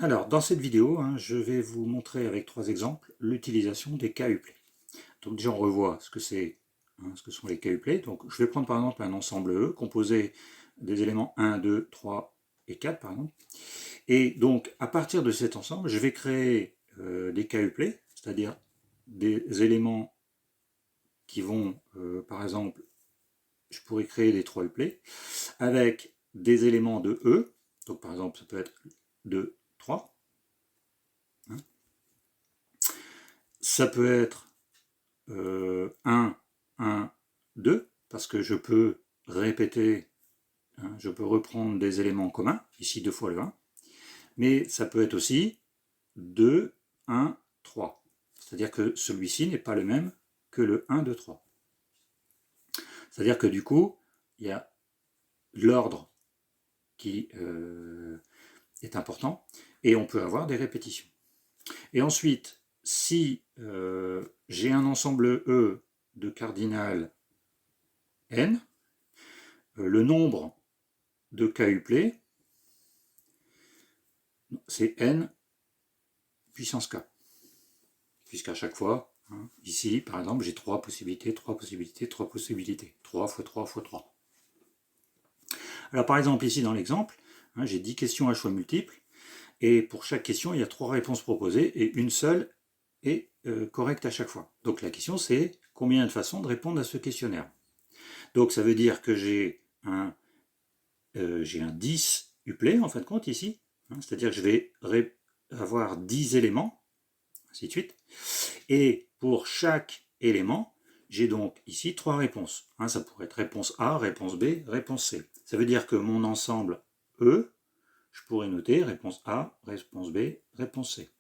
Alors, dans cette vidéo, je vais vous montrer avec trois exemples l'utilisation des KUplay. Donc déjà, on revoit ce que c'est, ce que sont les KUplay. Donc, je vais prendre par exemple un ensemble E composé des éléments 1, 2, 3 et 4, par exemple. Et donc, à partir de cet ensemble, je vais créer des KUplay, c'est-à-dire des éléments qui vont, par exemple, je pourrais créer des 3 uplay avec des éléments de E. Donc, par exemple, ça peut être 2, 3. Ça peut être 1, 1, 2, parce que je peux répéter, je peux reprendre des éléments communs, ici 2 fois le 1, mais ça peut être aussi 2, 1, 3. C'est-à-dire que celui-ci n'est pas le même que le 1, 2, 3. C'est-à-dire que du coup, il y a l'ordre qui est important, et on peut avoir des répétitions. Et ensuite, si j'ai un ensemble E de cardinal n, le nombre de KUplay, c'est n puissance k. Puisqu'à chaque fois, ici, par exemple, j'ai 3 possibilités, 3 possibilités, 3 possibilités. 3 fois 3 fois 3. Alors par exemple, ici dans l'exemple, j'ai 10 questions à choix multiples, et pour chaque question, il y a 3 réponses proposées, et une seule est correcte à chaque fois. Donc la question, c'est combien de façons de répondre à ce questionnaire. Donc ça veut dire que j'ai un 10 uplay, en fin de compte, ici. C'est-à-dire que je vais avoir 10 éléments, ainsi de suite. Et pour chaque élément, j'ai donc ici 3 réponses. Ça pourrait être réponse A, réponse B, réponse C. Ça veut dire que mon ensemble E, je pourrais noter réponse A, réponse B, réponse C.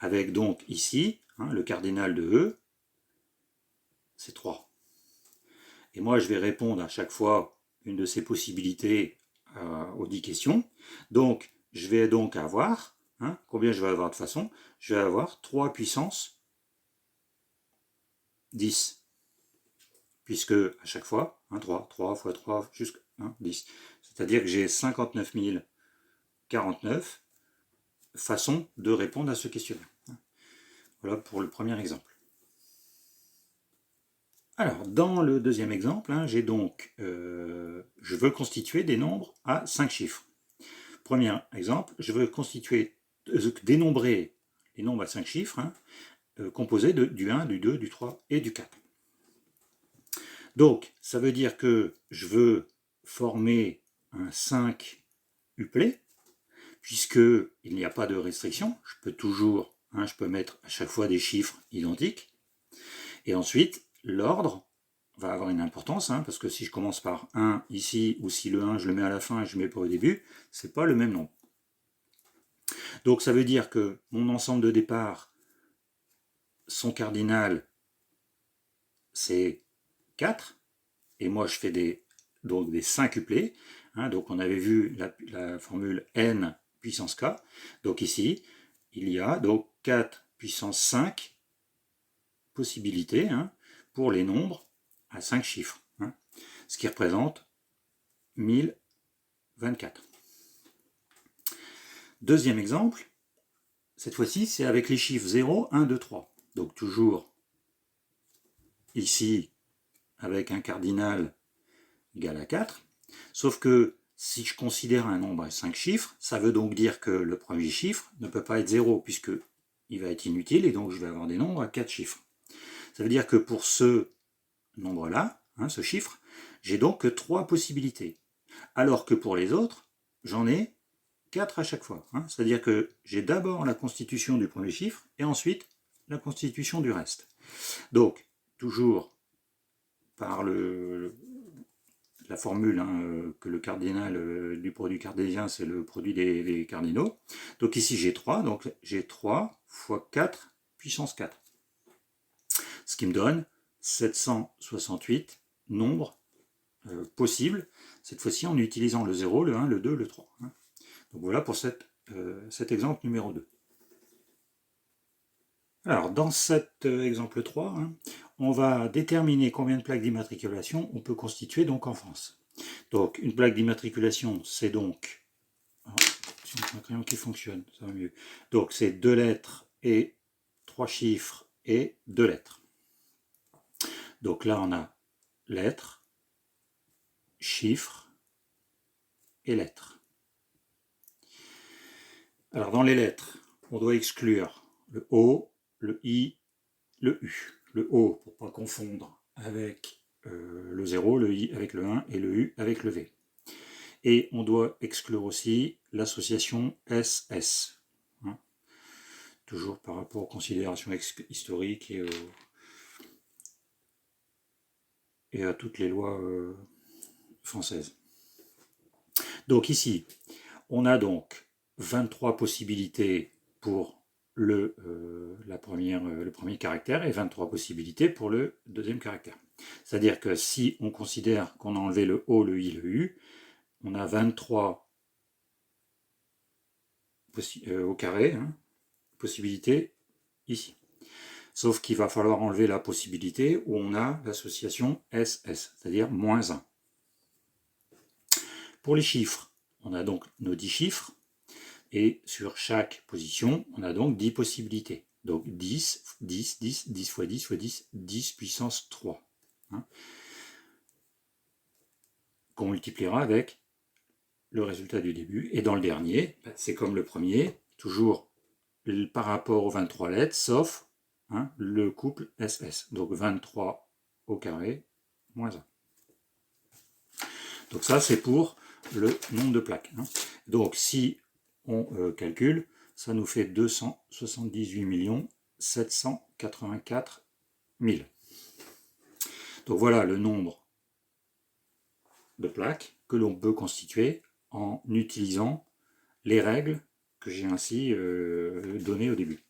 Avec donc ici, le cardinal de E, c'est 3. Et moi, je vais répondre à chaque fois une de ces possibilités aux 10 questions. Donc, je vais donc avoir, combien je vais avoir de façon? Je vais avoir 3 puissance 10. Puisque à chaque fois, 3 fois 3 jusqu'à 10. C'est-à-dire que j'ai 59 049 façons de répondre à ce questionnaire. Voilà pour le premier exemple. Alors, dans le deuxième exemple, j'ai donc, je veux constituer des nombres à 5 chiffres. Premier exemple, je veux dénombrer les nombres à 5 chiffres, composés du 1, du 2, du 3 et du 4. Donc, ça veut dire que je veux former un 5 uplay, puisqu'il n'y a pas de restriction. Je peux toujours, je peux mettre à chaque fois des chiffres identiques. Et ensuite, l'ordre va avoir une importance, parce que si je commence par 1 ici, ou si le 1 je le mets à la fin et je ne le mets pas au début, c'est pas le même nombre. Donc ça veut dire que mon ensemble de départ, son cardinal, c'est 4, et moi je fais donc des 5 uplés. Donc on avait vu la formule n puissance k. Donc ici, il y a donc 4 puissance 5 possibilités pour les nombres à 5 chiffres, ce qui représente 1024. Deuxième exemple, cette fois-ci c'est avec les chiffres 0, 1, 2, 3. Donc toujours ici avec un cardinal égal à 4, sauf que si je considère un nombre à 5 chiffres, ça veut donc dire que le premier chiffre ne peut pas être 0, puisqu'il va être inutile, et donc je vais avoir des nombres à 4 chiffres. Ça veut dire que pour ce nombre-là, ce chiffre, j'ai donc que 3 possibilités. Alors que pour les autres, j'en ai 4 à chaque fois. C'est-à-dire que j'ai d'abord la constitution du premier chiffre, et ensuite la constitution du reste. Donc, toujours par la formule que le cardinal du produit cartésien, c'est le produit des cardinaux. Donc ici j'ai 3, donc j'ai 3 fois 4 puissance 4. Ce qui me donne 768 nombres possibles, cette fois-ci en utilisant le 0, le 1, le 2, le 3. Donc voilà pour cet exemple numéro 2. Alors dans cet exemple 3, on va déterminer combien de plaques d'immatriculation on peut constituer donc en France. Donc une plaque d'immatriculation, c'est donc, Si on prend un crayon qui fonctionne, ça va mieux. Donc c'est 2 lettres et 3 chiffres et 2 lettres. Donc là on a lettres, chiffres et lettres. Alors dans les lettres, on doit exclure le O, le I, le U. Le O pour ne pas confondre avec le 0, le I avec le 1 et le U avec le V. Et on doit exclure aussi l'association SS. Hein, toujours par rapport aux considérations historiques et à toutes les lois françaises. Donc ici, on a donc 23 possibilités pour le premier caractère et 23 possibilités pour le deuxième caractère. C'est-à-dire que si on considère qu'on a enlevé le O, le I, le U, on a 23 au carré, hein, possibilités ici. Sauf qu'il va falloir enlever la possibilité où on a l'association SS, c'est-à-dire moins 1. Pour les chiffres, on a donc nos 10 chiffres, et sur chaque position, on a donc 10 possibilités. Donc 10, 10, 10, 10 fois 10 fois 10, 10 puissance 3. Hein, qu'on multipliera avec le résultat du début. Et dans le dernier, c'est comme le premier, toujours par rapport aux 23 lettres, sauf hein, le couple SS. Donc 23 au carré, moins 1. Donc ça, c'est pour le nombre de plaques. Hein. Donc si on calcule, ça nous fait 278 784 000. Donc voilà le nombre de plaques que l'on peut constituer en utilisant les règles que j'ai ainsi données au début.